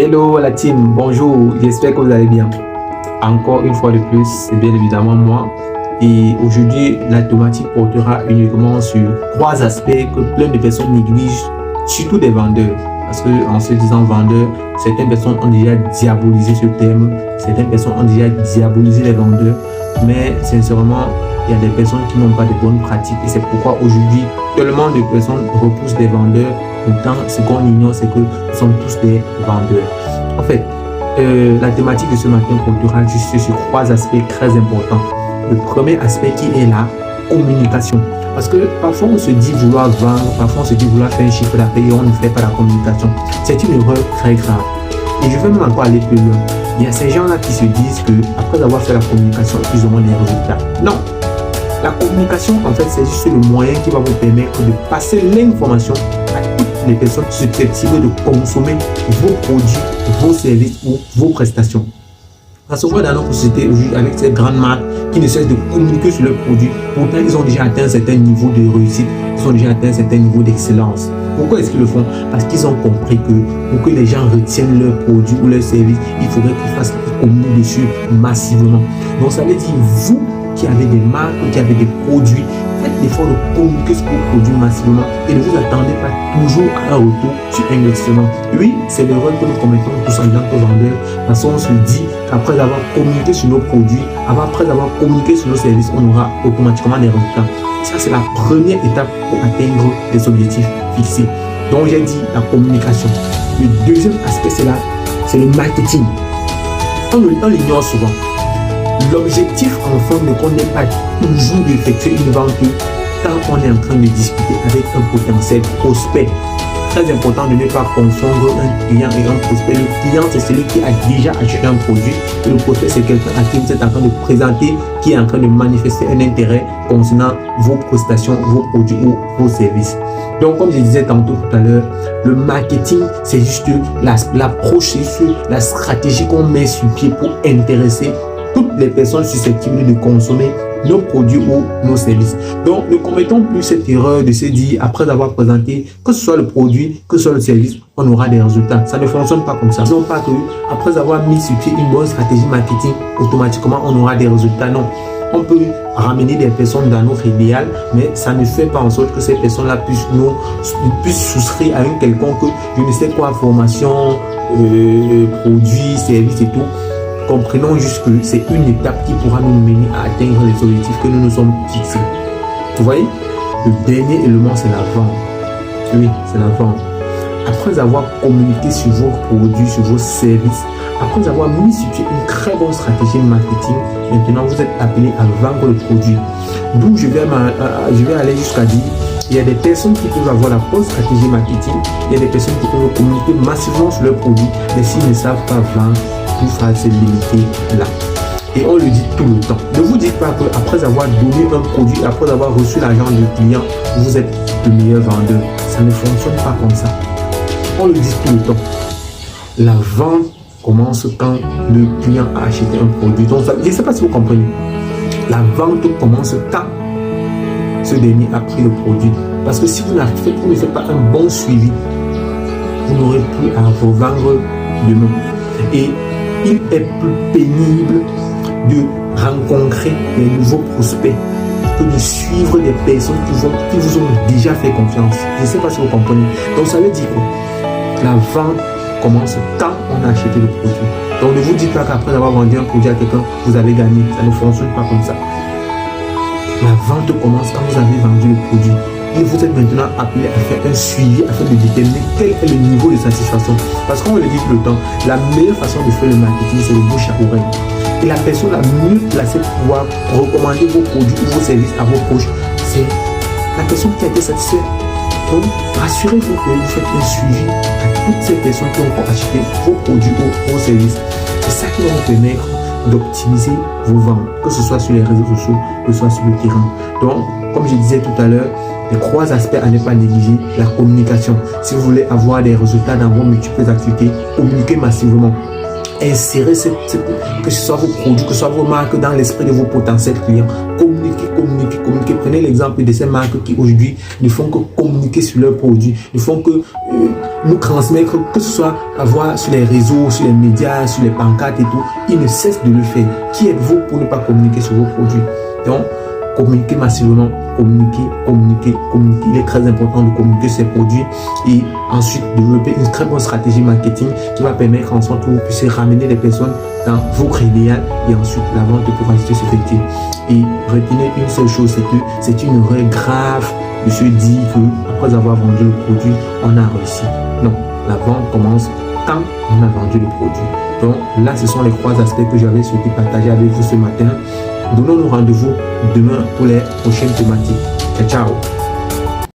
Hello la team, bonjour, j'espère que vous allez bien. Encore une fois de plus, c'est bien évidemment moi. Et aujourd'hui, la thématique portera uniquement sur trois aspects que plein de personnes négligent, surtout des vendeurs. Parce qu'en se disant vendeur, certaines personnes ont déjà diabolisé ce terme, certaines personnes ont déjà diabolisé les vendeurs. Mais sincèrement, il y a des personnes qui n'ont pas de bonnes pratiques. Et c'est pourquoi aujourd'hui, tellement de personnes repoussent des vendeurs. Pourtant, ce qu'on ignore, c'est que nous sommes tous des vendeurs. En fait, la thématique de ce matin portera juste sur trois aspects très importants. Le premier aspect qui est la communication. Parce que parfois on se dit vouloir vendre, parfois on se dit vouloir faire un chiffre d'affaires et on ne fait pas la communication. C'est une erreur très grave. Et je vais même encore aller plus loin. Il y a ces gens-là qui se disent que après avoir fait la communication, ils auront des résultats. Non. La communication, en fait, c'est juste le moyen qui va vous permettre de passer l'information à toutes les personnes susceptibles de consommer vos produits, vos services ou vos prestations. Parce qu'on voit dans notre société aujourd'hui avec ces grandes marques qui ne cessent de communiquer sur leurs produits, pourtant ils ont déjà atteint un certain niveau de réussite, ils ont déjà atteint un certain niveau d'excellence. Pourquoi est-ce qu'ils le font? Parce qu'ils ont compris que pour que les gens retiennent leurs produits ou leurs services, il faudrait qu'ils communiquent dessus massivement. Donc ça veut dire, vous qui avez des marques, qui avez des produits, faites l'effort de communiquer sur vos produits massivement et ne vous attendez pas toujours à un retour sur investissement. Oui, c'est l'erreur que nous commettons tous en tant que vendeurs, parce qu'on se dit qu'après avoir communiqué sur nos produits, après avoir communiqué sur nos services, on aura automatiquement des résultats. Ça, c'est la première étape pour atteindre les objectifs fixés. Donc, j'ai dit la communication. Le deuxième aspect, c'est le marketing. On l'ignore souvent. L'objectif, enfin, ne connaît pas toujours d'effectuer une vente quand on est en train de discuter avec un potentiel prospect. Très important de ne pas confondre un client et un prospect. Le client, c'est celui qui a déjà acheté un produit. Et le prospect, c'est quelqu'un à qui vous êtes en train de présenter, qui est en train de manifester un intérêt concernant vos prestations, vos produits ou vos services. Donc, comme je disais tantôt tout à l'heure, le marketing, c'est juste l'approche, c'est la stratégie qu'on met sur pied pour intéresser toutes les personnes susceptibles de consommer nos produits ou nos services. Donc, ne commettons plus cette erreur de se dire, après avoir présenté, que ce soit le produit, que ce soit le service, on aura des résultats. Ça ne fonctionne pas comme ça. Non pas que, après avoir mis sur pied une bonne stratégie marketing, automatiquement, on aura des résultats. Non. On peut ramener des personnes dans notre idéal, mais ça ne fait pas en sorte que ces personnes-là puissent souscrire à une quelconque, je ne sais quoi, formation, produit, service et tout. Comprenons juste que c'est une étape qui pourra nous mener à atteindre les objectifs que nous nous sommes fixés. Vous voyez, le dernier élément, c'est la vente. Oui, c'est la vente. Après avoir communiqué sur vos produits, sur vos services, après avoir mis sur pied une très bonne stratégie de marketing, maintenant vous êtes appelé à vendre le produit. D'où je vais aller jusqu'à dire, il y a des personnes qui peuvent avoir la bonne stratégie marketing, il y a des personnes qui peuvent communiquer massivement sur leurs produits, mais s'ils ne savent pas vendre, tout ça c'est limité là. Et on le dit tout le temps. Ne vous dites pas qu'après avoir donné un produit, après avoir reçu l'argent du client, vous êtes le meilleur vendeur. Ça ne fonctionne pas comme ça. On le dit tout le temps. La vente commence quand le client a acheté un produit. Donc, je ne sais pas si vous comprenez. La vente commence quand ce dernier a pris le produit. Parce que si vous ne faites pas un bon suivi, vous n'aurez plus à vous vendre demain. Et il est plus pénible de rencontrer des nouveaux prospects que de suivre des personnes qui vous ont déjà fait confiance. Je ne sais pas si vous comprenez. Donc ça veut dire quoi? La vente commence quand on a acheté le produit. Donc ne vous dites pas qu'après avoir vendu un produit à quelqu'un, vous avez gagné. Ça ne fonctionne pas comme ça. La vente commence quand vous avez vendu le produit. Et vous êtes maintenant appelé à faire un suivi afin de déterminer quel est le niveau de satisfaction. Parce qu'on le dit tout le temps, la meilleure façon de faire le marketing, c'est le bouche à oreille. Et la personne la mieux placée pour pouvoir recommander vos produits ou vos services à vos proches, c'est la personne qui a été satisfaite. Donc, rassurez-vous que vous faites un suivi à toutes ces personnes qui ont acheté vos produits ou vos services. C'est ça qui va vous permettre d'optimiser vos ventes, que ce soit sur les réseaux sociaux, que ce soit sur le terrain. Donc, comme je disais tout à l'heure, les trois aspects à ne pas négliger, la communication. Si vous voulez avoir des résultats dans vos multiples activités, communiquez massivement. Insérez que ce soit vos produits, que ce soit vos marques dans l'esprit de vos potentiels clients. Communiquez. Prenez l'exemple de ces marques qui aujourd'hui ne font que communiquer sur leurs produits, ne font que nous transmettre, que ce soit à voir sur les réseaux, sur les médias, sur les pancartes et tout, ils ne cessent de le faire. Qui êtes-vous pour ne pas communiquer sur vos produits? Donc, communiquer massivement, communiquer. Il est très important de communiquer sur ces produits et ensuite développer une très bonne stratégie marketing qui va permettre en sorte que vous puissiez ramener les personnes dans votre idéal et ensuite la vente pourra s'effectuer. Et retenez une seule chose, c'est que c'est une erreur grave de se dire que après avoir vendu le produit, on a réussi. Non, la vente commence quand on a vendu le produit. Donc là, ce sont les 3 aspects que j'avais souhaité partager avec vous ce matin. Donnons-nous rendez-vous demain pour les prochaines thématiques. Ciao, ciao.